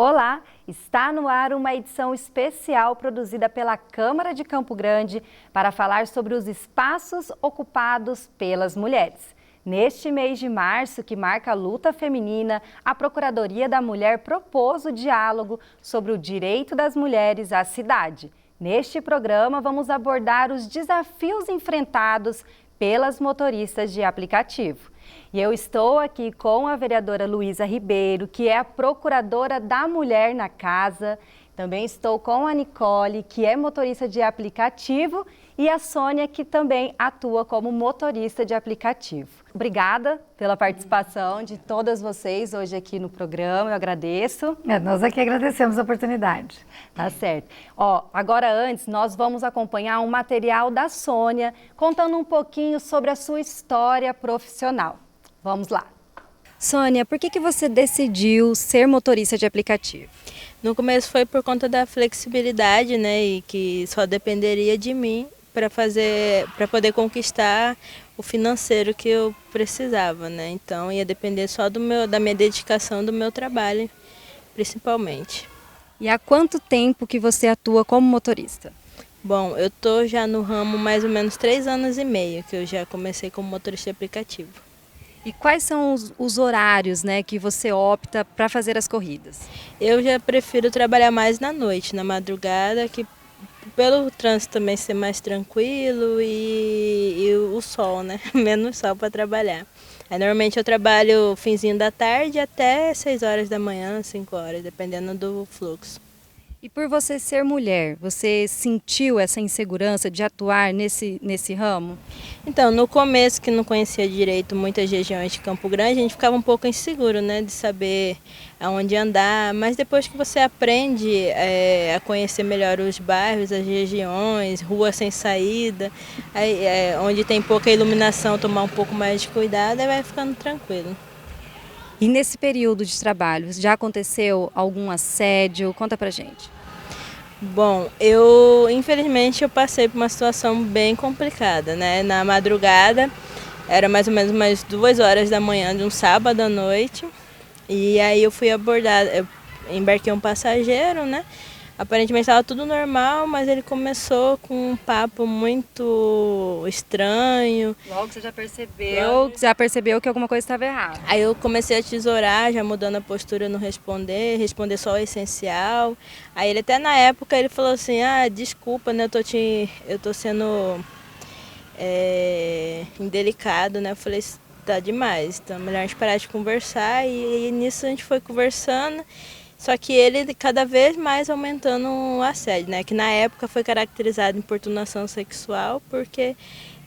Olá, está no ar uma edição especial produzida pela Câmara de Campo Grande para falar sobre os espaços ocupados pelas mulheres. Neste mês de março, que marca a luta feminina, a Procuradoria da Mulher propôs o diálogo sobre o direito das mulheres à cidade. Neste programa, vamos abordar os desafios enfrentados pelas motoristas de aplicativo. E eu estou aqui com a vereadora Luísa Ribeiro, que é a procuradora da mulher na casa. Também estou com a Nicole, que é motorista de aplicativo, e a Sônia, que também atua como motorista de aplicativo. Obrigada pela participação de todas vocês hoje aqui no programa, eu agradeço. Nós aqui agradecemos a oportunidade. Tá certo. Agora antes, nós vamos acompanhar um material da Sônia, contando um pouquinho sobre a sua história profissional. Vamos lá. Sônia, por que você decidiu ser motorista de aplicativo? No começo foi por conta da flexibilidade, né, e que só dependeria de mim para poder conquistar o financeiro que eu precisava, né? Então ia depender só da minha dedicação, do meu trabalho, principalmente. E há quanto tempo que você atua como motorista? Bom, eu tô já no ramo mais ou menos 3 anos e meio que eu já comecei como motorista de aplicativo. E quais são os horários, né, que você opta para fazer as corridas? Eu já prefiro trabalhar mais na noite, na madrugada, que pelo trânsito também ser mais tranquilo e o sol, né? Menos sol para trabalhar. Aí, normalmente eu trabalho finzinho da tarde até 6 horas da manhã, 5 horas, dependendo do fluxo. E por você ser mulher, você sentiu essa insegurança de atuar nesse ramo? Então, no começo, que não conhecia direito muitas regiões de Campo Grande, a gente ficava um pouco inseguro, né, de saber aonde andar, mas depois que você aprende a conhecer melhor os bairros, as regiões, ruas sem saída, onde tem pouca iluminação, tomar um pouco mais de cuidado, aí vai ficando tranquilo. E nesse período de trabalho, já aconteceu algum assédio? Conta pra gente. Bom, infelizmente eu passei por uma situação bem complicada, né? Na madrugada, era mais ou menos umas 2 horas da manhã de um sábado à noite, e aí eu fui abordada, eu embarquei um passageiro, né? Aparentemente estava tudo normal, mas ele começou com um papo muito estranho. Logo você já percebeu que alguma coisa estava errada. Aí eu comecei a tesourar, já mudando a postura, não responder só o essencial. Aí ele até na época ele falou assim, desculpa, né, eu tô sendo indelicado, né? Eu falei, tá demais, então é melhor a gente parar de conversar. E nisso a gente foi conversando. Só que ele cada vez mais aumentando o assédio, né? Que na época foi caracterizado importunação sexual, porque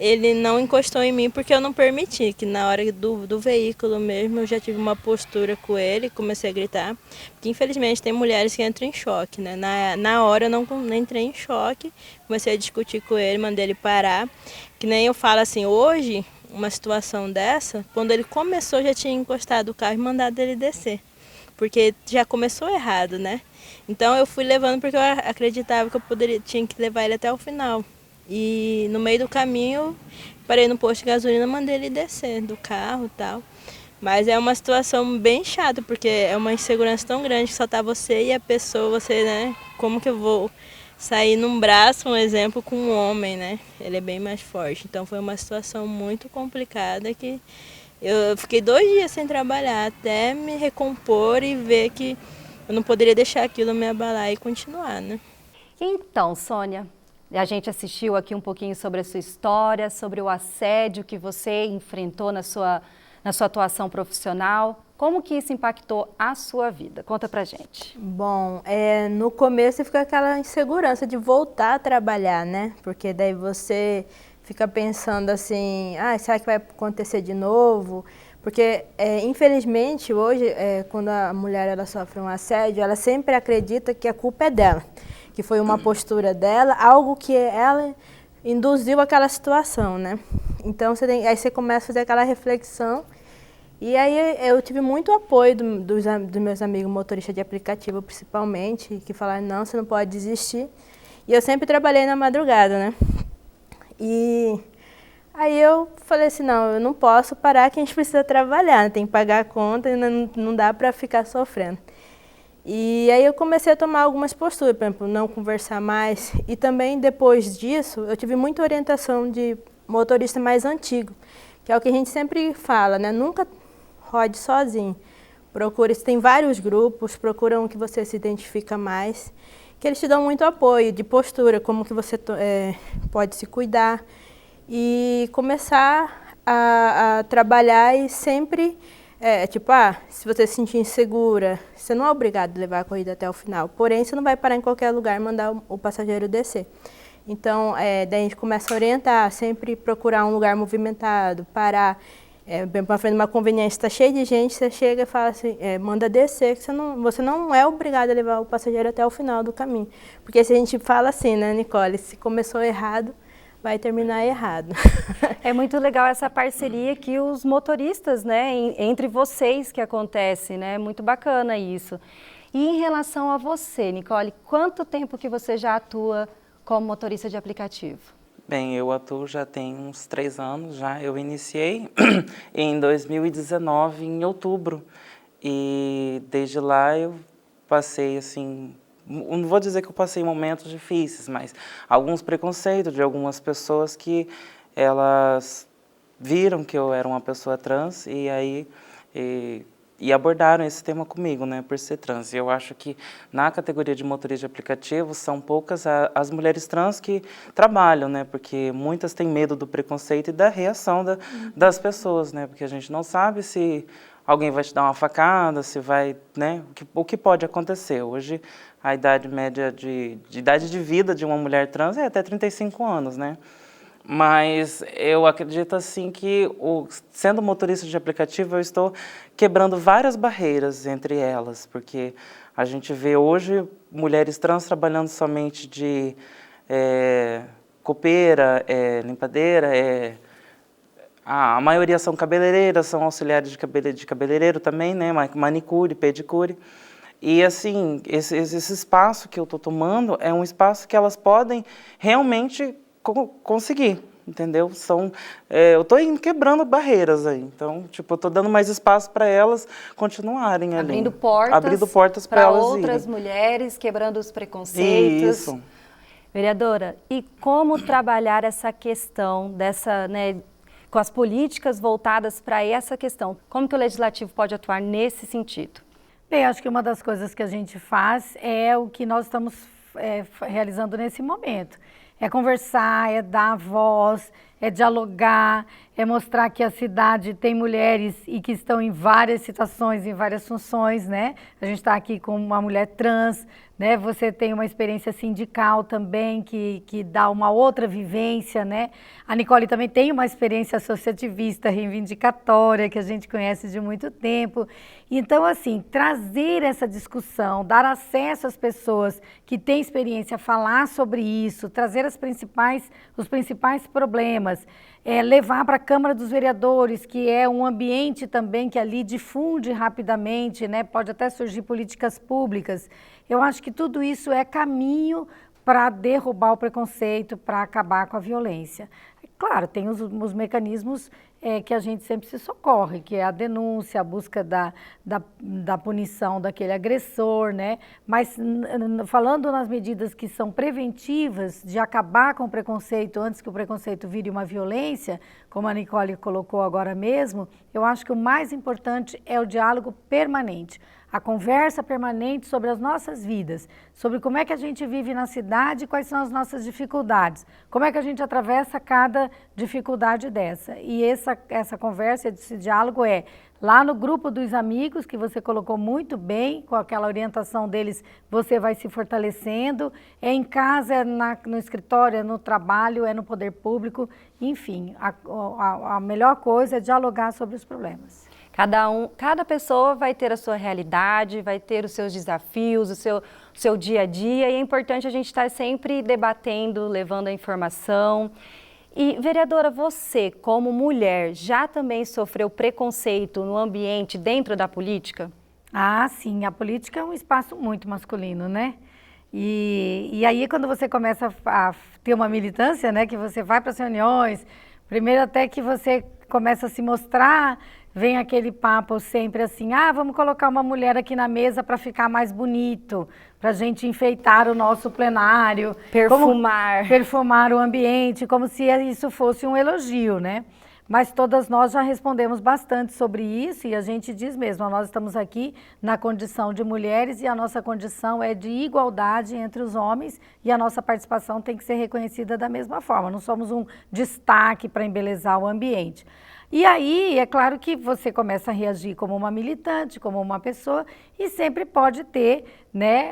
ele não encostou em mim porque eu não permiti, que na hora do veículo mesmo eu já tive uma postura com ele, comecei a gritar, porque infelizmente tem mulheres que entram em choque, né? Na hora eu não entrei em choque, comecei a discutir com ele, mandei ele parar, que nem eu falo assim, hoje, uma situação dessa, quando ele começou já tinha encostado o carro e mandado ele descer. Porque já começou errado, né? Então eu fui levando porque eu acreditava que tinha que levar ele até o final. E no meio do caminho, parei no posto de gasolina, mandei ele descer do carro e tal. Mas é uma situação bem chata, porque é uma insegurança tão grande que só tá você e a pessoa, você, né? Como que eu vou sair num braço, um exemplo, com um homem, né? Ele é bem mais forte. Então foi uma situação muito complicada que eu fiquei 2 dias sem trabalhar até me recompor e ver que eu não poderia deixar aquilo me abalar e continuar, né? Então, Sônia, a gente assistiu aqui um pouquinho sobre a sua história, sobre o assédio que você enfrentou na sua atuação profissional. Como que isso impactou a sua vida? Conta pra gente. Bom, no começo fica aquela insegurança de voltar a trabalhar, né? Porque daí você fica pensando assim, será que vai acontecer de novo? Porque, infelizmente, hoje, quando a mulher ela sofre um assédio, ela sempre acredita que a culpa é dela, que foi uma postura dela, algo que ela induziu aquela situação, né? Então, aí você começa a fazer aquela reflexão, e aí eu tive muito apoio dos meus amigos motoristas de aplicativo, principalmente, que falaram, não, você não pode desistir. E eu sempre trabalhei na madrugada, né? E aí eu falei assim, não, eu não posso parar que a gente precisa trabalhar, tem que pagar a conta e não dá para ficar sofrendo. E aí eu comecei a tomar algumas posturas, por exemplo, não conversar mais. E também depois disso, eu tive muita orientação de motorista mais antigo, que é o que a gente sempre fala, né? Nunca rode sozinho. Procure, tem vários grupos, procura um que você se identifica mais, que eles te dão muito apoio de postura, como que você pode se cuidar e começar a trabalhar e sempre, se você se sentir insegura, você não é obrigado a levar a corrida até o final, porém você não vai parar em qualquer lugar e mandar o passageiro descer. Então, daí a gente começa a orientar, sempre procurar um lugar movimentado, parar. Bem para frente de uma conveniência, está cheio de gente, você chega e fala assim, manda descer, que você não é obrigado a levar o passageiro até o final do caminho. Porque se a gente fala assim, né, Nicole, se começou errado, vai terminar errado. É muito legal essa parceria que os motoristas, né, entre vocês que acontece, né, muito bacana isso. E em relação a você, Nicole, quanto tempo que você já atua como motorista de aplicativo? Bem, eu atuo já tem uns 3 anos já. Eu iniciei em 2019, em outubro. E desde lá eu passei, assim, não vou dizer que eu passei momentos difíceis, mas alguns preconceitos de algumas pessoas que elas viram que eu era uma pessoa trans e aí e abordaram esse tema comigo, né, por ser trans. E eu acho que na categoria de motorista de aplicativo são poucas as mulheres trans que trabalham, né, porque muitas têm medo do preconceito e da reação das pessoas, né, porque a gente não sabe se alguém vai te dar uma facada, se vai, né, o que pode acontecer. Hoje a idade média de idade de vida de uma mulher trans é até 35 anos, né. Mas eu acredito assim que, sendo motorista de aplicativo, eu estou quebrando várias barreiras entre elas, porque a gente vê hoje mulheres trans trabalhando somente de copeira, limpadeira, a maioria são cabeleireiras, são auxiliares de cabeleireiro também, né, manicure, pedicure. E assim, esse espaço que eu estou tomando é um espaço que elas podem realmente conseguir, entendeu? Eu estou quebrando barreiras aí, então, tipo, eu estou dando mais espaço para elas continuarem ali. Abrindo portas para elas outras irem. Mulheres, quebrando os preconceitos. Isso. Vereadora, e como trabalhar essa questão dessa, né, com as políticas voltadas para essa questão? Como que o Legislativo pode atuar nesse sentido? Bem, acho que uma das coisas que a gente faz é o que nós estamos realizando nesse momento. É conversar, é dar voz, é dialogar, é mostrar que a cidade tem mulheres e que estão em várias situações, em várias funções, né? A gente está aqui com uma mulher trans, né? Você tem uma experiência sindical também que dá uma outra vivência, né? A Nicole também tem uma experiência associativista, reivindicatória, que a gente conhece de muito tempo. Então, assim, trazer essa discussão, dar acesso às pessoas que têm experiência a falar sobre isso, trazer os principais problemas, levar para a Câmara dos Vereadores, que é um ambiente também que ali difunde rapidamente, né? Pode até surgir políticas públicas. Eu acho que tudo isso é caminho para derrubar o preconceito, para acabar com a violência. Claro, tem os mecanismos que a gente sempre se socorre, que é a denúncia, a busca da punição daquele agressor, né? Mas falando nas medidas que são preventivas de acabar com o preconceito antes que o preconceito vire uma violência, como a Nicole colocou agora mesmo, eu acho que o mais importante é o diálogo permanente. A conversa permanente sobre as nossas vidas, sobre como é que a gente vive na cidade e quais são as nossas dificuldades, como é que a gente atravessa cada dificuldade dessa. E essa conversa, esse diálogo lá no grupo dos amigos, que você colocou muito bem, com aquela orientação deles, você vai se fortalecendo, em casa, no escritório, no trabalho, no poder público, enfim, a melhor coisa é dialogar sobre os problemas. Cada pessoa vai ter a sua realidade, vai ter os seus desafios, o seu dia a dia, e é importante a gente estar sempre debatendo, levando a informação. E, vereadora, você, como mulher, já também sofreu preconceito no ambiente dentro da política? Ah, sim, a política é um espaço muito masculino, né? E aí, quando você começa a ter uma militância, né, que você vai para as reuniões, primeiro até que você começa a se mostrar, vem aquele papo sempre assim, vamos colocar uma mulher aqui na mesa para ficar mais bonito, para a gente enfeitar o nosso plenário. Perfumar o ambiente, como se isso fosse um elogio, né? Mas todas nós já respondemos bastante sobre isso e a gente diz mesmo, nós estamos aqui na condição de mulheres e a nossa condição é de igualdade entre os homens e a nossa participação tem que ser reconhecida da mesma forma, não somos um destaque para embelezar o ambiente. E aí, é claro que você começa a reagir como uma militante, como uma pessoa, e sempre pode ter, né,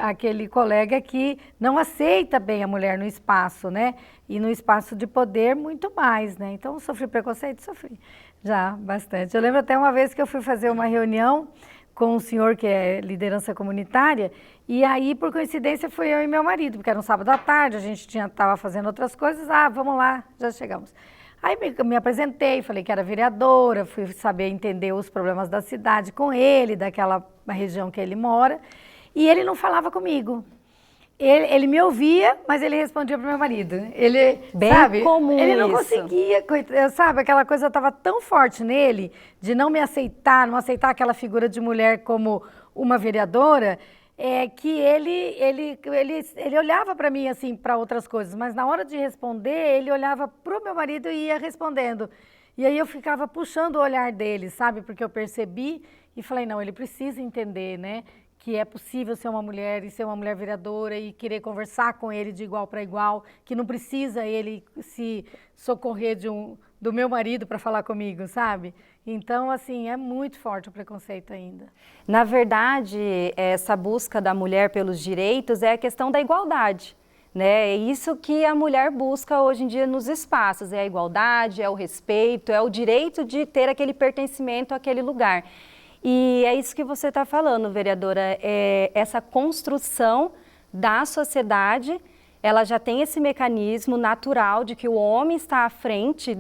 aquele colega que não aceita bem a mulher no espaço, né? E no espaço de poder, muito mais, né? Então, sofri preconceito? Sofri, já, bastante. Eu lembro até uma vez que eu fui fazer uma reunião com um senhor que é liderança comunitária, e aí, por coincidência, fui eu e meu marido, porque era um sábado à tarde, a gente estava fazendo outras coisas, vamos lá, já chegamos. Aí me apresentei, falei que era vereadora, fui saber entender os problemas da cidade com ele, daquela região que ele mora, e ele não falava comigo. Ele me ouvia, mas ele respondia para o meu marido. Ele, bem sabe, comum ele não isso. conseguia, sabe, aquela coisa estava tão forte nele, de não me aceitar, não aceitar aquela figura de mulher como uma vereadora, que ele olhava para mim assim, para outras coisas, mas na hora de responder, ele olhava para o meu marido e ia respondendo. E aí eu ficava puxando o olhar dele, sabe? Porque eu percebi e falei, não, ele precisa entender, né? Que é possível ser uma mulher e ser uma mulher vereadora e querer conversar com ele de igual para igual, que não precisa ele se socorrer do meu marido para falar comigo, sabe? Então, assim, é muito forte o preconceito ainda. Na verdade, essa busca da mulher pelos direitos é a questão da igualdade, né? É isso que a mulher busca hoje em dia nos espaços, é a igualdade, é o respeito, é o direito de ter aquele pertencimento àquele lugar. E é isso que você está falando, vereadora, essa construção da sociedade, ela já tem esse mecanismo natural de que o homem está à frente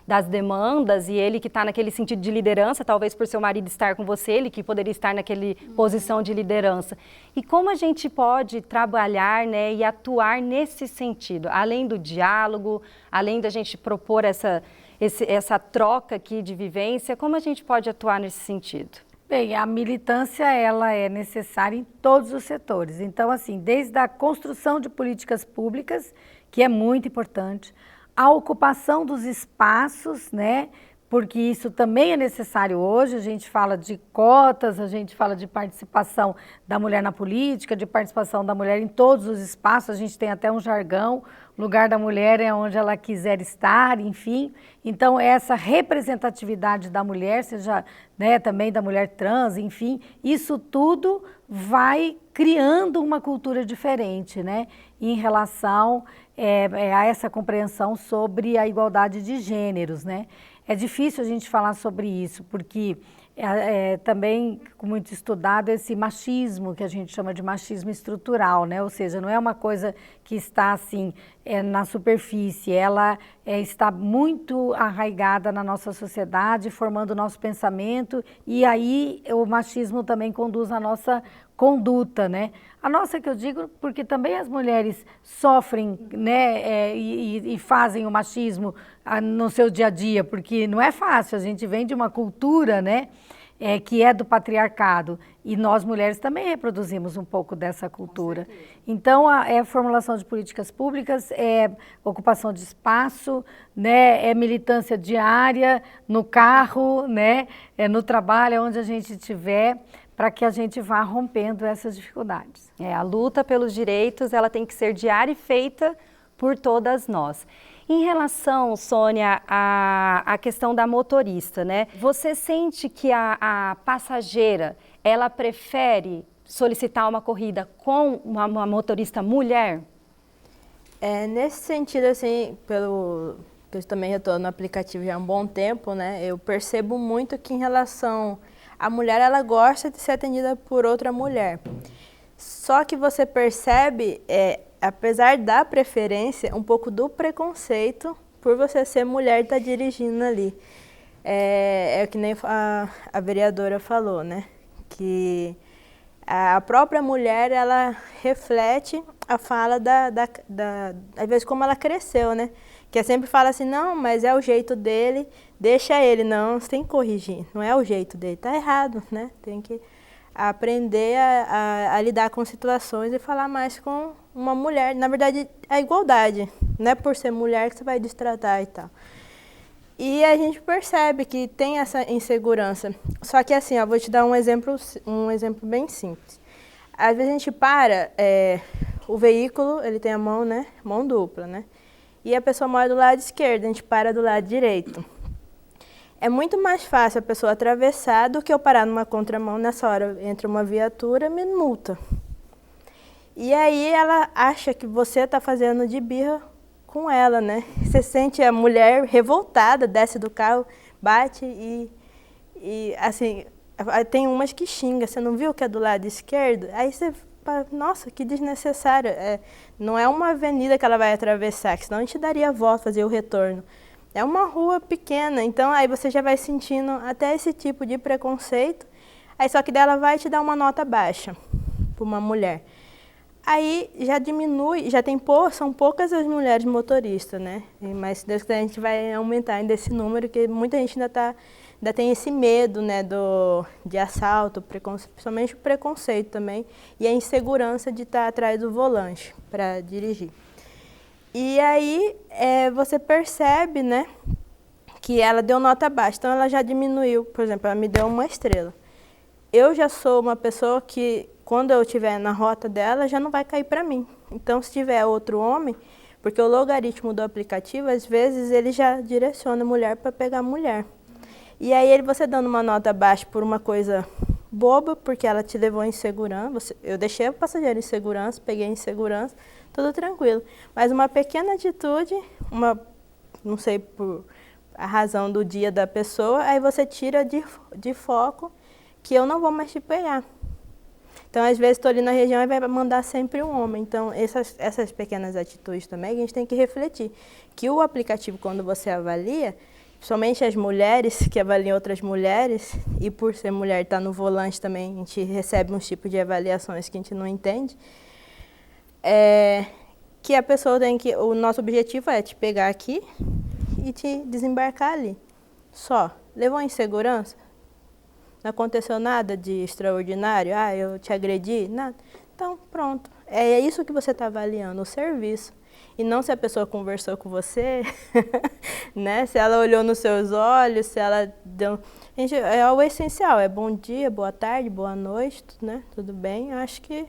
das demandas e ele que está naquele sentido de liderança, talvez por seu marido estar com você, ele que poderia estar naquele posição de liderança. E como a gente pode trabalhar, né, e atuar nesse sentido, além do diálogo, além da gente propor essa troca aqui de vivência, como a gente pode atuar nesse sentido? Bem, a militância ela é necessária em todos os setores. Então, assim, desde a construção de políticas públicas, que é muito importante, a ocupação dos espaços, né? Porque isso também é necessário hoje, a gente fala de cotas, a gente fala de participação da mulher na política, de participação da mulher em todos os espaços, a gente tem até um jargão, o lugar da mulher é onde ela quiser estar, enfim. Então, essa representatividade da mulher, seja, né, também da mulher trans, enfim, isso tudo vai criando uma cultura diferente, né, em relação a essa compreensão sobre a igualdade de gêneros, né. É difícil a gente falar sobre isso, porque também, muito estudado, esse machismo, que a gente chama de machismo estrutural, né? Ou seja, não é uma coisa que está assim na superfície, ela está muito arraigada na nossa sociedade, formando o nosso pensamento, e aí o machismo também conduz a nossa conduta, né? A nossa, que eu digo, porque também as mulheres sofrem, né, e fazem o machismo no seu dia a dia, porque não é fácil, a gente vem de uma cultura, né, que é do patriarcado, e nós mulheres também reproduzimos um pouco dessa cultura. Então, a formulação de políticas públicas, ocupação de espaço, né, militância diária, no carro, né, no trabalho, onde a gente estiver, para que a gente vá rompendo essas dificuldades. A luta pelos direitos, ela tem que ser diária e feita por todas nós. Em relação, Sônia, à questão da motorista, né? Você sente que a passageira, ela prefere solicitar uma corrida com uma motorista mulher? Nesse sentido, assim, eu também já estou no aplicativo já há um bom tempo, né? Eu percebo muito que em relação à mulher, ela gosta de ser atendida por outra mulher. Só que você percebe, apesar da preferência, um pouco do preconceito por você ser mulher e estar dirigindo ali. É que nem a vereadora falou, né? Que a própria mulher, ela reflete a fala às vezes, como ela cresceu, né? Que sempre fala assim, não, mas é o jeito dele, deixa ele. Não, você tem que corrigir, não é o jeito dele, tá errado, né? Tem que aprender a lidar com situações e falar mais com uma mulher. Na verdade, a igualdade, não é por ser mulher que você vai destratar e tal. E a gente percebe que tem essa insegurança. Só que assim, ó, vou te dar um exemplo bem simples. Às vezes a gente para, o veículo, ele tem a mão, né? Mão dupla, né? E a pessoa mora do lado esquerdo, a gente para do lado direito. É muito mais fácil a pessoa atravessar do que eu parar numa contramão. Nessa hora entra uma viatura, me multa. E aí ela acha que você está fazendo de birra com ela, né? Você sente a mulher revoltada, desce do carro, bate e assim, tem umas que xinga. Você não viu que é do lado esquerdo? Aí você fala, nossa, que desnecessário. Não é uma avenida que ela vai atravessar, que senão a gente daria a volta, fazer o retorno. É uma rua pequena, então aí você já vai sentindo até esse tipo de preconceito. Aí só que dela vai te dar uma nota baixa para uma mulher. Aí já diminui, são poucas as mulheres motoristas, né? Mas se Deus quiser a gente vai aumentar ainda esse número, porque muita gente ainda tem esse medo, né, de assalto, principalmente o preconceito também, e a insegurança de estar atrás do volante para dirigir. E aí você percebe, né, que ela deu nota baixa, então ela já diminuiu, por exemplo, ela me deu 1 estrela. Eu já sou uma pessoa que, quando eu estiver na rota dela, já não vai cair para mim. Então, se tiver outro homem, porque o logaritmo do aplicativo, às vezes, ele já direciona a mulher para pegar a mulher. E aí, você dando uma nota baixa por uma coisa boba, porque ela te levou em segurança, eu deixei o passageiro em segurança, peguei em segurança, tudo tranquilo. Mas uma pequena atitude, não sei por a razão do dia da pessoa, aí você tira de foco que eu não vou mais te pegar. Então, às vezes, estou ali na região e vai mandar sempre um homem. Então, essas pequenas atitudes também a gente tem que refletir. Que o aplicativo, quando você avalia, somente as mulheres que avaliam outras mulheres, e por ser mulher estar no volante também, a gente recebe uns tipos de avaliações que a gente não entende, que a pessoa o nosso objetivo é te pegar aqui e te desembarcar ali. Só. Levou insegurança? Não aconteceu nada de extraordinário? Eu te agredi? Nada. Então, pronto. É isso que você está avaliando, o serviço. E não se a pessoa conversou com você, né? Se ela olhou nos seus olhos, se ela deu... Gente, é o essencial, é bom dia, boa tarde, boa noite, né? Tudo bem? Eu acho que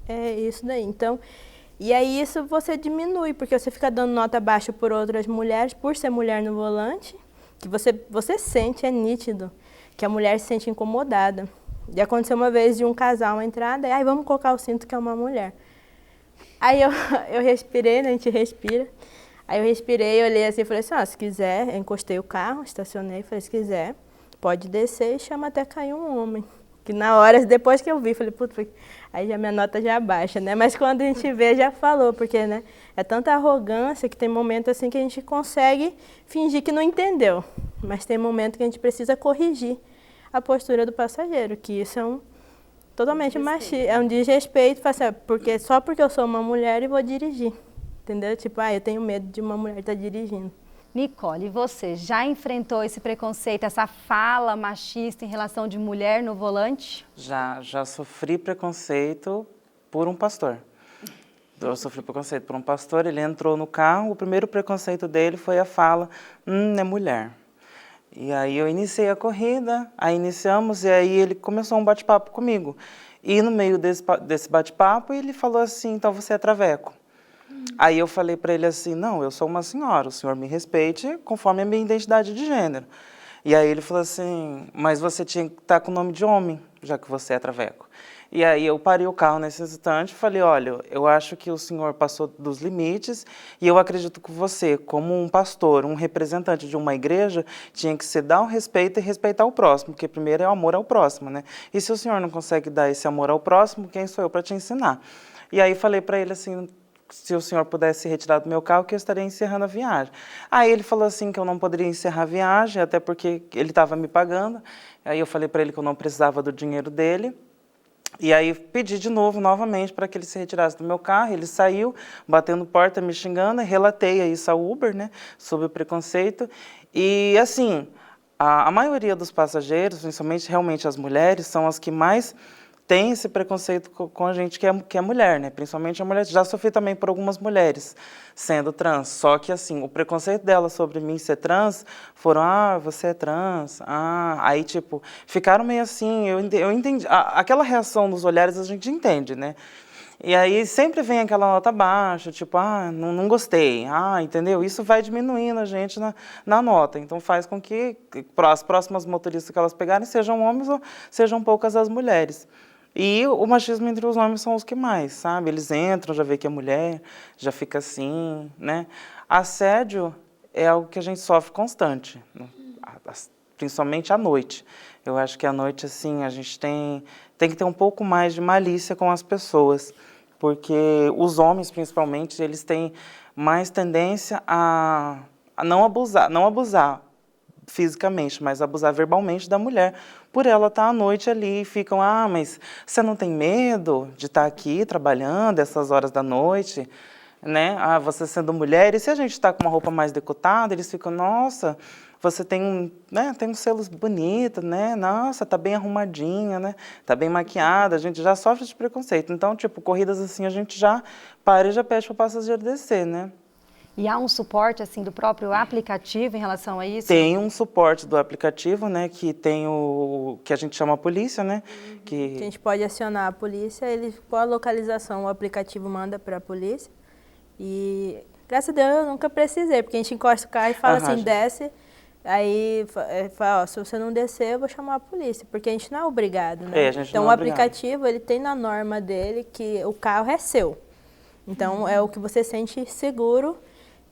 é isso daí. Então, e aí isso você diminui, porque você fica dando nota baixa por outras mulheres, por ser mulher no volante, que você sente, é nítido, que a mulher se sente incomodada. E aconteceu uma vez de um casal entrar, daí, vamos colocar o cinto que é uma mulher. Aí eu respirei, né, a gente respira. Aí eu respirei, olhei assim e falei assim, se quiser, eu encostei o carro, estacionei, falei, se quiser, pode descer e chama até cair um homem. Que na hora, depois que eu vi, falei, puta, aí já minha nota já baixa, né? Mas quando a gente vê, já falou, porque, né, é tanta arrogância que tem momento assim que a gente consegue fingir que não entendeu. Mas tem momento que a gente precisa corrigir a postura do passageiro, que isso é totalmente machista, é um desrespeito, porque só porque eu sou uma mulher e vou dirigir, entendeu? Tipo, eu tenho medo de uma mulher estar dirigindo. Nicole, você já enfrentou esse preconceito, essa fala machista em relação de mulher no volante? Já sofri preconceito por um pastor. Eu sofri preconceito por um pastor, ele entrou no carro, o primeiro preconceito dele foi a fala, é mulher. E aí eu iniciei a corrida, aí iniciamos e aí ele começou um bate-papo comigo. E no meio desse bate-papo ele falou assim, então você é traveco. Aí eu falei para ele assim, não, eu sou uma senhora, o senhor me respeite conforme a minha identidade de gênero. E aí ele falou assim, mas você tinha que estar com o nome de homem, já que você é traveco. E aí eu parei o carro nesse instante e falei, olha, eu acho que o senhor passou dos limites e eu acredito que você, como um pastor, um representante de uma igreja, tinha que se dar o respeito e respeitar o próximo, porque primeiro é o amor ao próximo, né? E se o senhor não consegue dar esse amor ao próximo, quem sou eu para te ensinar? E aí falei para ele assim, se o senhor pudesse retirar do meu carro, que eu estaria encerrando a viagem. Aí ele falou assim que eu não poderia encerrar a viagem, até porque ele estava me pagando. Aí eu falei para ele que eu não precisava do dinheiro dele. E aí pedi de novo, novamente, para que ele se retirasse do meu carro. Ele saiu, batendo porta, me xingando, e relatei isso ao Uber, né, sobre o preconceito. E assim, a maioria dos passageiros, principalmente realmente as mulheres, são as que mais têm esse preconceito com a gente que é mulher, né? Principalmente a mulher. Já sofri também por algumas mulheres sendo trans, só que assim, o preconceito dela sobre mim ser trans foram, você é trans, aí tipo, ficaram meio assim, eu entendi, aquela reação nos olhares a gente entende, né? E aí sempre vem aquela nota baixa, tipo, não gostei, entendeu? Isso vai diminuindo a gente na nota, então faz com que as próximas motoristas que elas pegarem sejam homens ou sejam poucas as mulheres. E o machismo entre os homens são os que mais, sabe? Eles entram, já vê que é mulher, já fica assim, né? Assédio é algo que a gente sofre constante, né? Principalmente à noite. Eu acho que à noite, assim, a gente tem que ter um pouco mais de malícia com as pessoas, porque os homens, principalmente, eles têm mais tendência a não abusar fisicamente, mas abusar verbalmente da mulher, por ela estar à noite ali e ficam, mas você não tem medo de estar aqui trabalhando essas horas da noite, né? Você sendo mulher, e se a gente está com uma roupa mais decotada, eles ficam, nossa, você tem, né, tem uns selos bonitos, né? Nossa, tá bem arrumadinha, né? Tá bem maquiada, a gente já sofre de preconceito. Então, tipo, corridas assim, a gente já para e já pede para o passageiro descer, né? E há um suporte assim do próprio aplicativo em relação a isso? Tem um suporte do aplicativo, né, que tem o que a gente chama a polícia, né, que a gente pode acionar a polícia, com a localização o aplicativo manda para a polícia. E graças a Deus eu nunca precisei, porque a gente encosta o carro e fala assim, desce, aí fala, se você não descer eu vou chamar a polícia, porque a gente não é obrigado, né? Então o aplicativo ele tem na norma dele que o carro é seu. Então é o que você sente seguro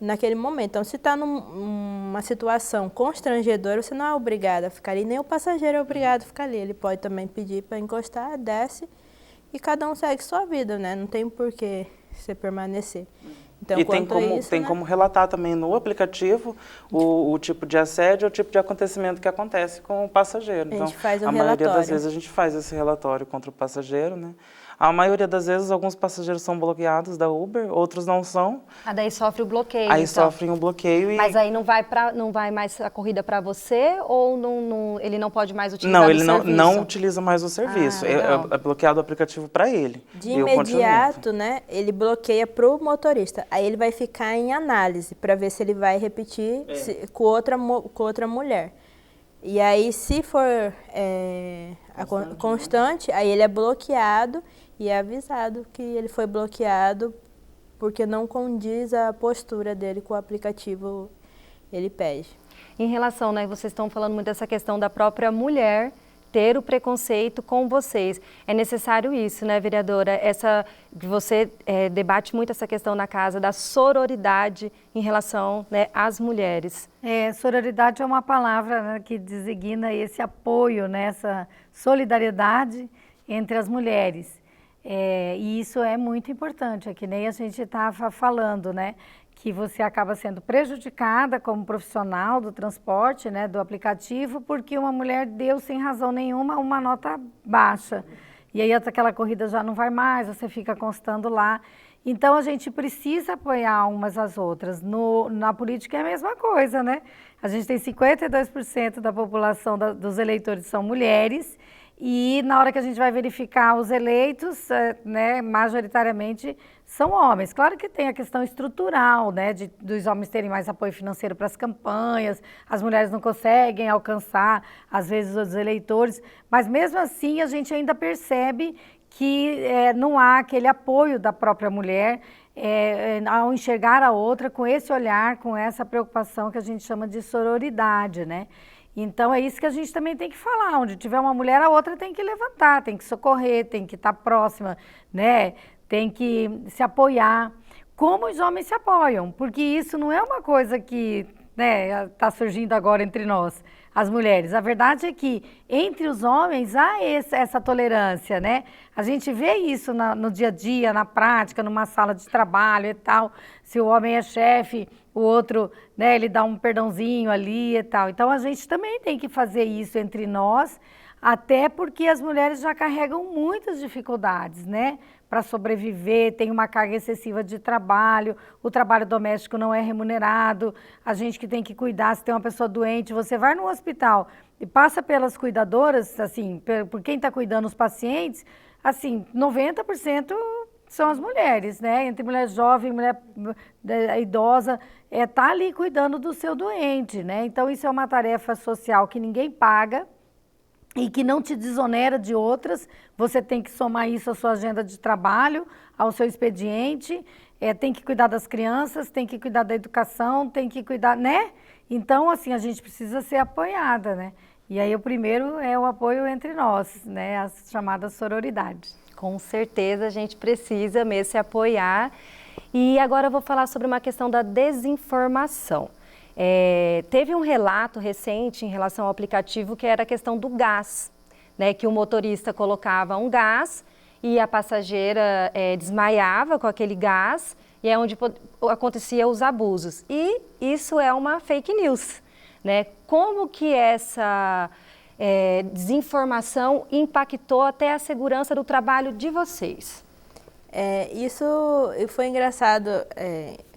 naquele momento. Então, se está numa situação constrangedora, você não é obrigado a ficar ali, nem o passageiro é obrigado a ficar ali. Ele pode também pedir para encostar, desce e cada um segue sua vida, né? Não tem por que você permanecer. Então, e tem como relatar também no aplicativo o tipo de assédio, o tipo de acontecimento que acontece com o passageiro. Então, a gente faz um relatório. Maioria das vezes a gente faz esse relatório contra o passageiro, né? A maioria das vezes, alguns passageiros são bloqueados da Uber, outros não são. Daí sofre o bloqueio. Aí sofrem o bloqueio e... Mas aí não vai mais a corrida para você ou ele não pode mais utilizar o serviço? Não, ele não utiliza mais o serviço. É bloqueado o aplicativo para ele. De imediato, né, ele bloqueia para o motorista. Aí ele vai ficar em análise para ver se ele vai repetir com outra mulher. E aí, se for constante, aí ele é bloqueado e é avisado que ele foi bloqueado porque não condiz a postura dele com o aplicativo, ele pede. Em relação, né, vocês estão falando muito dessa questão da própria mulher ter o preconceito com vocês. É necessário isso, né, vereadora? Você debate muito essa questão na casa da sororidade em relação, né, às mulheres. Sororidade é uma palavra, né, que designa esse apoio, né, essa solidariedade entre as mulheres. E isso é muito importante, é que nem a gente estava falando, né? Que você acaba sendo prejudicada como profissional do transporte, né, do aplicativo, porque uma mulher deu sem razão nenhuma uma nota baixa. E aí aquela corrida já não vai mais, você fica constando lá. Então a gente precisa apoiar umas às outras. Na política é a mesma coisa, né? A gente tem 52% da população dos eleitores são mulheres. E na hora que a gente vai verificar os eleitos, né, majoritariamente são homens. Claro que tem a questão estrutural, né, dos homens terem mais apoio financeiro para as campanhas, as mulheres não conseguem alcançar, às vezes, os eleitores, mas mesmo assim a gente ainda percebe que não há aquele apoio da própria mulher ao enxergar a outra com esse olhar, com essa preocupação que a gente chama de sororidade, né? Então, é isso que a gente também tem que falar. Onde tiver uma mulher, a outra tem que levantar, tem que socorrer, tem que estar próxima, né? Tem que se apoiar. Como os homens se apoiam, porque isso não é uma coisa que está surgindo agora entre nós, as mulheres. A verdade é que entre os homens há essa tolerância, né? A gente vê isso no dia a dia, na prática, numa sala de trabalho e tal. Se o homem é chefe, o outro, né, ele dá um perdãozinho ali e tal. Então, a gente também tem que fazer isso entre nós, Até porque as mulheres já carregam muitas dificuldades, né? Para sobreviver, tem uma carga excessiva de trabalho, o trabalho doméstico não é remunerado, a gente que tem que cuidar, se tem uma pessoa doente, você vai no hospital e passa pelas cuidadoras, assim, por quem está cuidando os pacientes, assim, 90% são as mulheres, né? Entre mulher jovem, mulher idosa, tá ali cuidando do seu doente, né? Então isso é uma tarefa social que ninguém paga e que não te desonera de outras. Você tem que somar isso à sua agenda de trabalho, ao seu expediente, tem que cuidar das crianças, tem que cuidar da educação, tem que cuidar, né? Então, assim, a gente precisa ser apoiada, né? E aí o primeiro é o apoio entre nós, né? As chamadas sororidades. Com certeza a gente precisa mesmo se apoiar. E agora eu vou falar sobre uma questão da desinformação. Teve um relato recente em relação ao aplicativo que era a questão do gás, né? Que o motorista colocava um gás e a passageira desmaiava com aquele gás e é onde acontecia os abusos. E isso é uma fake news, né? Como que essa desinformação impactou até a segurança do trabalho de vocês? Isso foi engraçado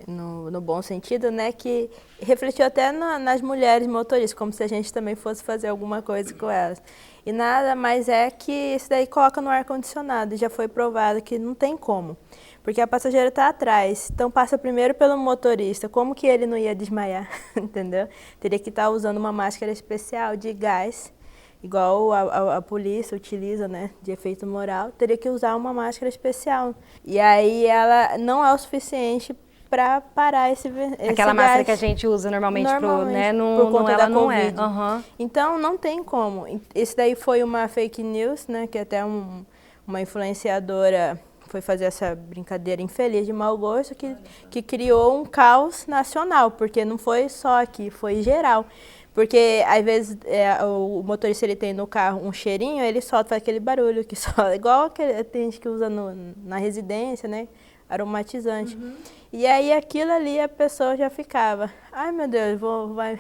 no bom sentido, né, que refletiu até nas mulheres motoristas, como se a gente também fosse fazer alguma coisa com elas. E nada mais é que isso daí coloca no ar-condicionado, já foi provado que não tem como, porque a passageira está atrás, então passa primeiro pelo motorista, como que ele não ia desmaiar, entendeu? Teria que estar usando uma máscara especial de gás, igual a polícia utiliza, né, de efeito moral, teria que usar uma máscara especial. E aí ela não é o suficiente para parar esse aquela gás. Máscara que a gente usa normalmente por conta ela da não Covid. é. Uhum. Então não tem como. Esse daí foi uma fake news, né, que até uma influenciadora foi fazer essa brincadeira infeliz de mau gosto que criou um caos nacional, porque não foi só aqui, foi geral. Porque, às vezes, o motorista ele tem no carro um cheirinho, ele solta aquele barulho, que solta, igual tem gente que usa na residência, né? Aromatizante. Uhum. E aí, aquilo ali, a pessoa já ficava, ai, meu Deus, vai...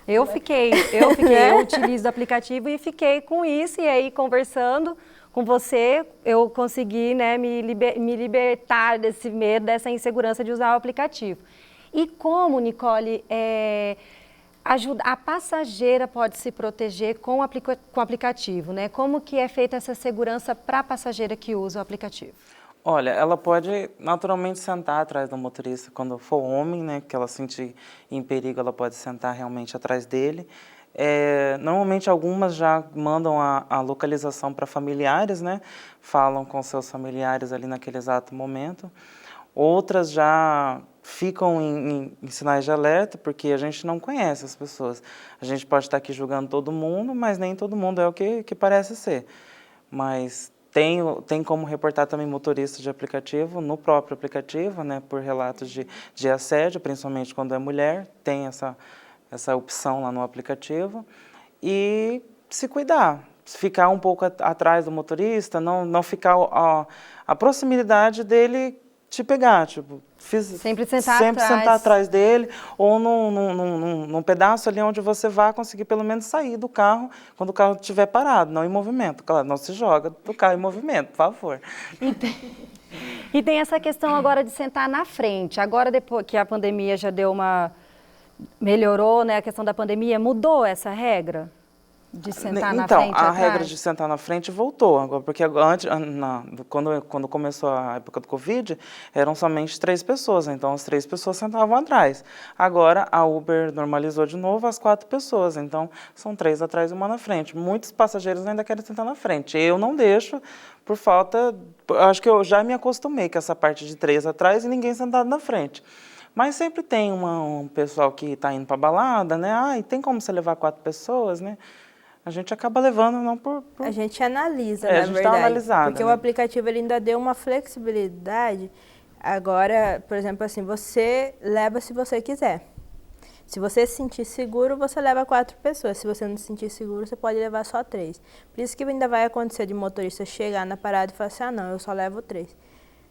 Eu utilizo o aplicativo e fiquei com isso, e aí, conversando com você, eu consegui, né, me libertar desse medo, dessa insegurança de usar o aplicativo. E como, Nicole, a passageira pode se proteger com o aplicativo, né? Como que é feita essa segurança para a passageira que usa o aplicativo? Olha, ela pode naturalmente sentar atrás do motorista quando for homem, né? Que ela sentir em perigo, ela pode sentar realmente atrás dele. Normalmente algumas já mandam a localização para familiares, né? Falam com seus familiares ali naquele exato momento. Outras já ficam em sinais de alerta, porque a gente não conhece as pessoas. A gente pode estar aqui julgando todo mundo, mas nem todo mundo é o que parece ser. Mas tem como reportar também motorista de aplicativo, no próprio aplicativo, né, por relatos de assédio, principalmente quando é mulher, tem essa opção lá no aplicativo. E se cuidar, ficar um pouco atrás do motorista, não ficar a proximidade dele te pegar, tipo, sempre sentar atrás dele, ou num pedaço ali onde você vai conseguir pelo menos sair do carro quando o carro estiver parado, não em movimento. Claro, não se joga do carro em movimento, por favor. E tem essa questão agora de sentar na frente. Agora, depois que a pandemia já melhorou, né, a questão da pandemia, mudou essa regra? De sentar na frente, Então, a regra de sentar na frente voltou, agora, porque antes, quando começou a época do Covid, eram somente 3 pessoas, então as 3 pessoas sentavam atrás. Agora, a Uber normalizou de novo as 4 pessoas, então são 3 atrás e 1 na frente. Muitos passageiros ainda querem sentar na frente. Eu não deixo, por falta... Acho que eu já me acostumei com essa parte de 3 atrás e ninguém sentado na frente. Mas sempre tem um pessoal que está indo para balada, né? E tem como você levar 4 pessoas, né? A gente acaba levando, não por... A gente analisa, na verdade. A gente está analisado. Porque, né, o aplicativo ele ainda deu uma flexibilidade. Agora, por exemplo, assim, você leva se você quiser. Se você se sentir seguro, você leva 4 pessoas. Se você não se sentir seguro, você pode levar só 3. Por isso que ainda vai acontecer de motorista chegar na parada e falar assim, não, eu só levo 3.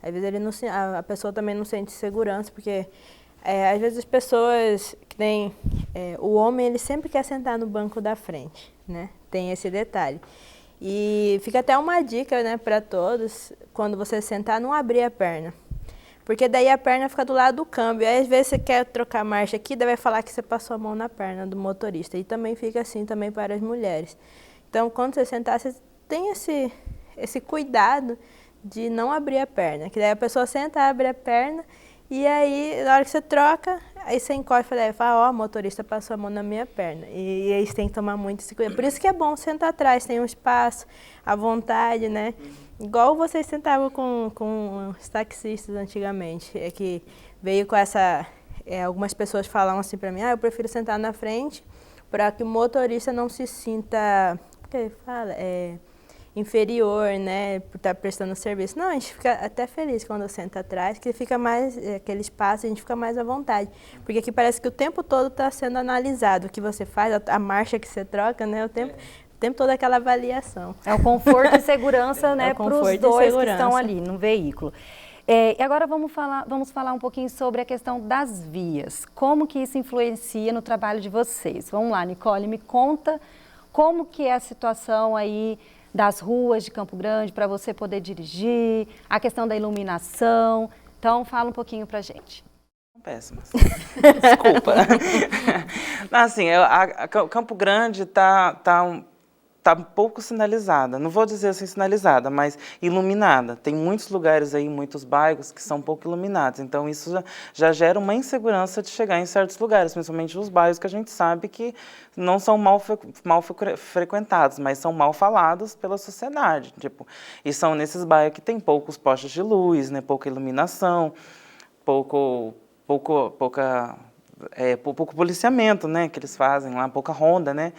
Às vezes a pessoa também não sente segurança, porque... às vezes as pessoas que tem... o homem, ele sempre quer sentar no banco da frente, né? tem esse detalhe. E fica até uma dica, né, para todos, quando você sentar, não abrir a perna. Porque daí a perna fica do lado do câmbio. Aí às vezes você quer trocar a marcha aqui, daí vai falar que você passou a mão na perna do motorista. E também fica assim também para as mulheres. Então, quando você sentar, você tem esse cuidado de não abrir a perna. Que daí a pessoa senta, abre a perna, e aí, na hora que você troca, aí você encosta e fala, ó, o motorista passou a mão na minha perna. E aí você tem que tomar muito esse cuidado. Por isso que é bom sentar atrás, tem um espaço, à vontade, né? Igual vocês sentavam com os taxistas antigamente. É que veio com essa... algumas pessoas falam assim pra mim, eu prefiro sentar na frente para que o motorista não se sinta... que fala? Inferior, né, por estar prestando serviço. Não, a gente fica até feliz quando senta atrás, que fica mais, aquele espaço, a gente fica mais à vontade. Porque aqui parece que o tempo todo está sendo analisado o que você faz, a marcha que você troca, né, o tempo todo aquela avaliação. É o conforto e segurança, né, para os dois que estão ali no veículo. E agora vamos falar um pouquinho sobre a questão das vias. Como que isso influencia no trabalho de vocês? Vamos lá, Nicole, me conta como que é a situação aí das ruas de Campo Grande para você poder dirigir, a questão da iluminação. Então, fala um pouquinho para a gente. Péssimas. Desculpa. Assim, Campo Grande tá um pouco sinalizada, não vou dizer assim sinalizada, mas iluminada. Tem muitos lugares aí, muitos bairros que são pouco iluminados, então isso já gera uma insegurança de chegar em certos lugares, principalmente os bairros que a gente sabe que não são mal frequentados, mas são mal falados pela sociedade, tipo, e são nesses bairros que tem poucos postes de luz, né, pouca iluminação, pouco policiamento, né, que eles fazem lá, pouca ronda, né.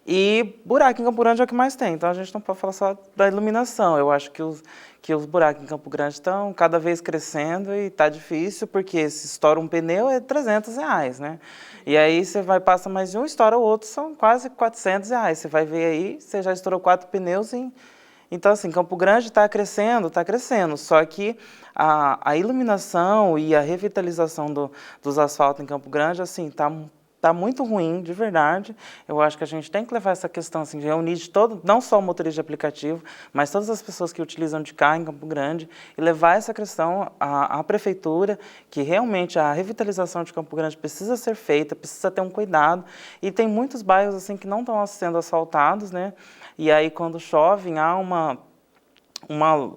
E buraco em Campo Grande é o que mais tem, então a gente não pode falar só da iluminação. Eu acho que os buracos em Campo Grande estão cada vez crescendo e está difícil, porque se estoura um pneu é R$300, né? E aí você passa mais de um, estoura o outro, são quase R$400. Você vai ver aí, você já estourou 4 pneus Então, assim, Campo Grande está crescendo, só que a iluminação e a revitalização dos asfaltos em Campo Grande, assim, está muito ruim, de verdade. Eu acho que a gente tem que levar essa questão, assim, de reunir de todo, não só o motorista de aplicativo, mas todas as pessoas que utilizam de carro em Campo Grande e levar essa questão à prefeitura, que realmente a revitalização de Campo Grande precisa ser feita, precisa ter um cuidado. E tem muitos bairros, assim, que não estão sendo asfaltados, né? E aí, quando chove, há uma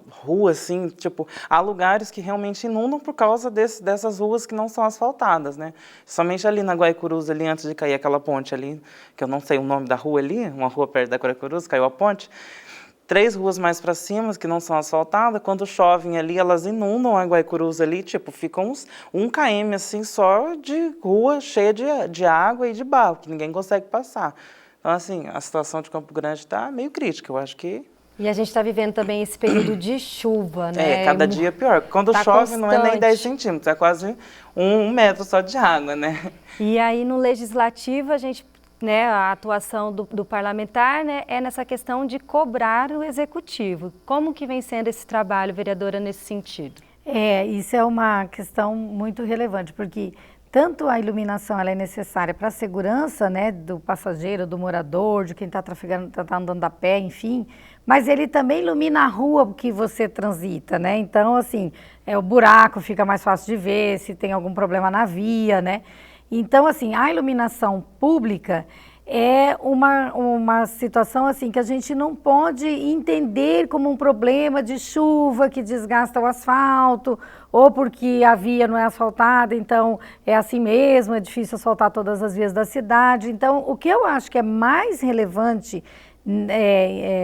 rua, assim, tipo, há lugares que realmente inundam por causa dessas ruas que não são asfaltadas, né? Somente ali na Guaicurus, ali antes de cair aquela ponte ali, que eu não sei o nome da rua ali, uma rua perto da Guaicurus, caiu a ponte. 3 ruas mais para cima que não são asfaltadas, quando chovem ali, elas inundam a Guaicurus ali, tipo, ficam uns 1 km, assim, só de rua cheia de água e de barro, que ninguém consegue passar. Então, assim, a situação de Campo Grande está meio crítica, eu acho que... E a gente está vivendo também esse período de chuva, né? Cada dia é pior. Quando chove constante. Não é nem 10 centímetros, é quase 1 metro só de água, né? E aí no Legislativo, a gente, né, a atuação do parlamentar, né, é nessa questão de cobrar o Executivo. Como que vem sendo esse trabalho, vereadora, nesse sentido? Isso é uma questão muito relevante, porque tanto a iluminação ela é necessária para a segurança, né, do passageiro, do morador, de quem está trafegando, está andando a pé, enfim, mas ele também ilumina a rua que você transita, né? Então, assim, o buraco fica mais fácil de ver, se tem algum problema na via, né? Então, assim, a iluminação pública é uma situação assim que a gente não pode entender como um problema de chuva que desgasta o asfalto, ou porque a via não é asfaltada, então é assim mesmo, é difícil asfaltar todas as vias da cidade. Então, o que eu acho que é mais relevante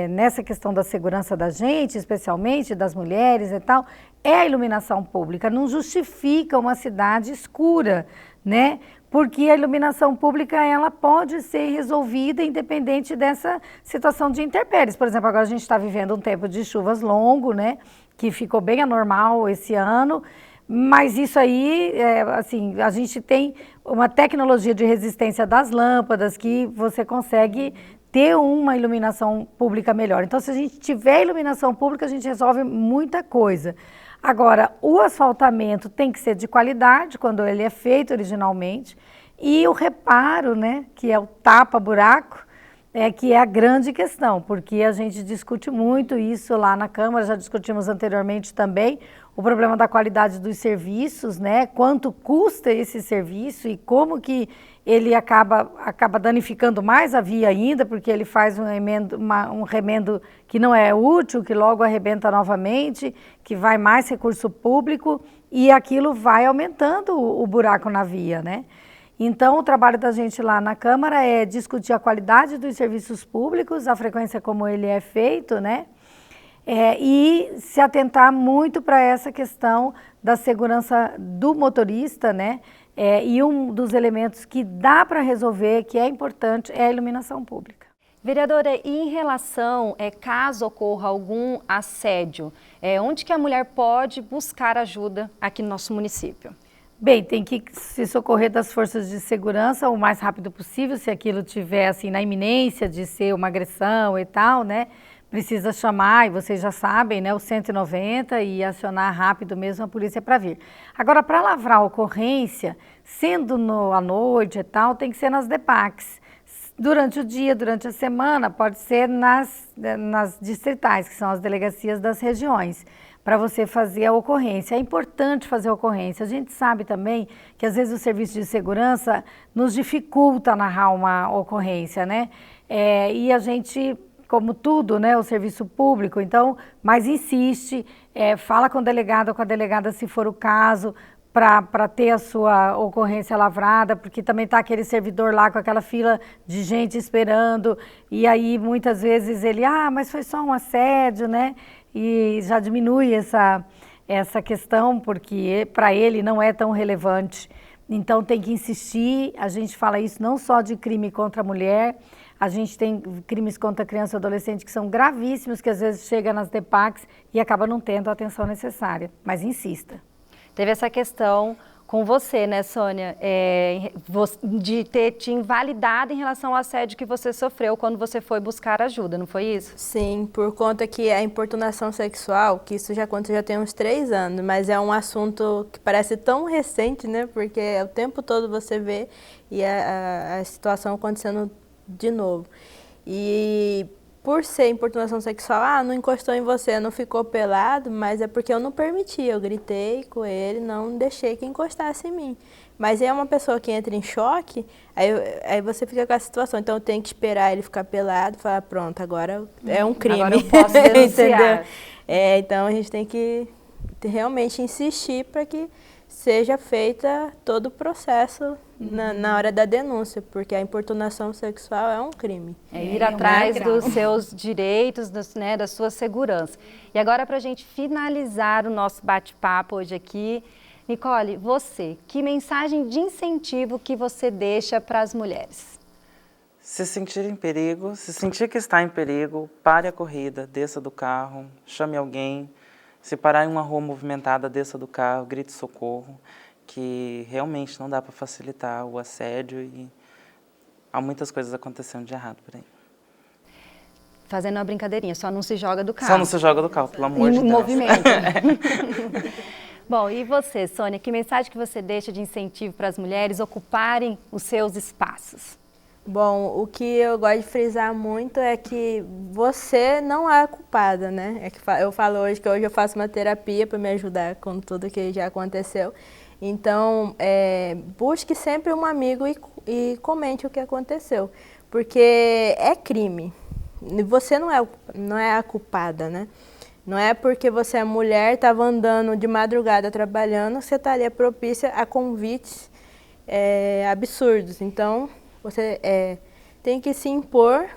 nessa questão da segurança da gente, especialmente das mulheres e tal, é a iluminação pública. Não justifica uma cidade escura, né? Porque a iluminação pública ela pode ser resolvida independente dessa situação de intempéries. Por exemplo, agora a gente está vivendo um tempo de chuvas longo, né? Que ficou bem anormal esse ano, mas isso aí, assim, a gente tem uma tecnologia de resistência das lâmpadas que você consegue ter uma iluminação pública melhor. Então, se a gente tiver iluminação pública, a gente resolve muita coisa. Agora, o asfaltamento tem que ser de qualidade, quando ele é feito originalmente, e o reparo, né, que é o tapa-buraco, que é a grande questão, porque a gente discute muito isso lá na Câmara, já discutimos anteriormente também, o problema da qualidade dos serviços, né? Quanto custa esse serviço e como que ele acaba danificando mais a via ainda, porque ele faz um remendo que não é útil, que logo arrebenta novamente, que vai mais recurso público e aquilo vai aumentando o buraco na via, né? Então, o trabalho da gente lá na Câmara é discutir a qualidade dos serviços públicos, a frequência como ele é feito, né? E se atentar muito para essa questão da segurança do motorista, né? E um dos elementos que dá para resolver, que é importante, é a iluminação pública. Vereadora, e em relação, caso ocorra algum assédio, onde que a mulher pode buscar ajuda aqui no nosso município? Bem, tem que se socorrer das forças de segurança o mais rápido possível, se aquilo tiver assim na iminência de ser uma agressão e tal, né? Precisa chamar, e vocês já sabem, né, o 190 e acionar rápido mesmo a polícia para vir. Agora, para lavrar a ocorrência, sendo à noite e tal, tem que ser nas DEPACs. Durante o dia, durante a semana, pode ser nas distritais, que são as delegacias das regiões, para você fazer a ocorrência. É importante fazer a ocorrência. A gente sabe também que às vezes o serviço de segurança nos dificulta narrar uma ocorrência, né? E a gente, como tudo, né, o serviço público, então, mas insiste, fala com o delegado ou com a delegada se for o caso, para ter a sua ocorrência lavrada, porque também está aquele servidor lá com aquela fila de gente esperando, e aí muitas vezes ele, mas foi só um assédio, né? E já diminui essa questão, porque para ele não é tão relevante. Então tem que insistir, a gente fala isso não só de crime contra a mulher, a gente tem crimes contra criança e adolescente que são gravíssimos, que às vezes chega nas DEPACs e acaba não tendo a atenção necessária, mas insista. Teve essa questão com você, né, Sônia, de ter te invalidado em relação ao assédio que você sofreu quando você foi buscar ajuda, não foi isso? Sim, por conta que a importunação sexual, que isso já aconteceu já tem uns 3 anos, mas é um assunto que parece tão recente, né, porque o tempo todo você vê e a situação acontecendo de novo. E por ser importunação sexual, não encostou em você, não ficou pelado, mas é porque eu não permiti, eu gritei com ele, não deixei que encostasse em mim. Mas é uma pessoa que entra em choque, aí você fica com a situação, então eu tenho que esperar ele ficar pelado, falar, pronto, agora é um crime. Agora eu posso denunciar. Então a gente tem que realmente insistir para que seja feita todo o processo na hora da denúncia, porque a importunação sexual é um crime. Ir atrás dos seus direitos, né, da sua segurança. E agora, para a gente finalizar o nosso bate-papo hoje aqui, Nicole, você, que mensagem de incentivo que você deixa para as mulheres? Se sentir em perigo, se sentir que está em perigo, pare a corrida, desça do carro, chame alguém. Se parar em uma rua movimentada, desça do carro, grite socorro, que realmente não dá para facilitar o assédio e há muitas coisas acontecendo de errado por aí. Fazendo uma brincadeirinha, só não se joga do carro. Só não se joga do carro, pelo amor de Deus. Movimento. Bom, e você, Sônia, que mensagem que você deixa de incentivo para as mulheres ocuparem os seus espaços? Bom, o que eu gosto de frisar muito é que você não é a culpada, né? Eu falo hoje que hoje eu faço uma terapia para me ajudar com tudo que já aconteceu. Então, busque sempre um amigo e comente o que aconteceu, porque é crime. Você não é a culpada, né? Não é porque você é mulher, estava andando de madrugada trabalhando, que você estaria propícia a convites absurdos. Então, você tem que se impor,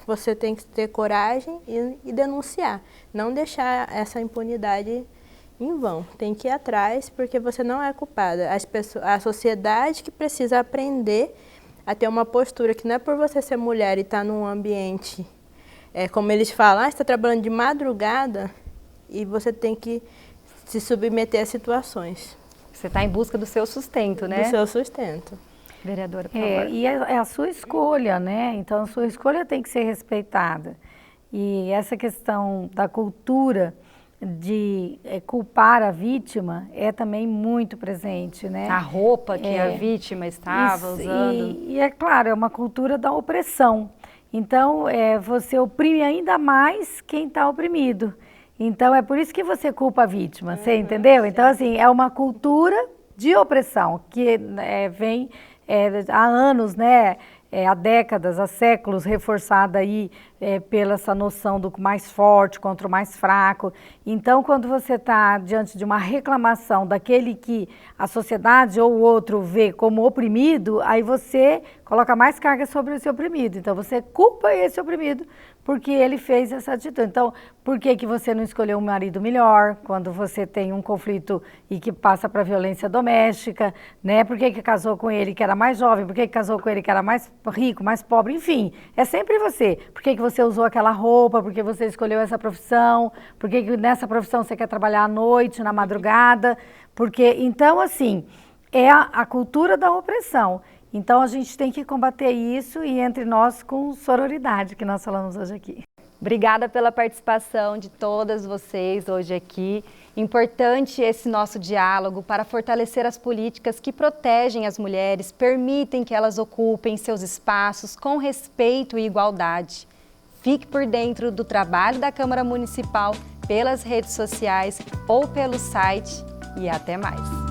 você tem que ter coragem e denunciar. Não deixar essa impunidade em vão. Tem que ir atrás, porque você não é culpada. A sociedade que precisa aprender a ter uma postura que não é por você ser mulher e estar num ambiente, como eles falam, você está trabalhando de madrugada e você tem que se submeter a situações. Você está em busca do seu sustento, né? Do seu sustento. Vereadora, por favor. E é a sua escolha, né? Então, a sua escolha tem que ser respeitada. E essa questão da cultura de culpar a vítima é também muito presente, né? A roupa que a vítima estava usando. E é claro, é uma cultura da opressão. Então, você oprime ainda mais quem está oprimido. Então, é por isso que você culpa a vítima, você entendeu? Então, assim, é uma cultura de opressão que vem há anos, né? Há décadas, há séculos, reforçada aí pela essa noção do mais forte contra o mais fraco. Então, quando você está diante de uma reclamação daquele que a sociedade ou o outro vê como oprimido, aí você coloca mais carga sobre esse oprimido. Então, você culpa esse oprimido porque ele fez essa atitude. Então, por que que você não escolheu um marido melhor quando você tem um conflito e que passa para violência doméstica, né? Por que que casou com ele que era mais jovem? Por que que casou com ele que era mais rico, mais pobre? Enfim, é sempre você. Por que que você usou aquela roupa? Por que você escolheu essa profissão? Por que que nessa profissão você quer trabalhar à noite, na madrugada? Porque, então, assim, é a cultura da opressão. Então, a gente tem que combater isso e entre nós com sororidade, que nós falamos hoje aqui. Obrigada pela participação de todas vocês hoje aqui. Importante esse nosso diálogo para fortalecer as políticas que protegem as mulheres, permitem que elas ocupem seus espaços com respeito e igualdade. Fique por dentro do trabalho da Câmara Municipal pelas redes sociais ou pelo site e até mais.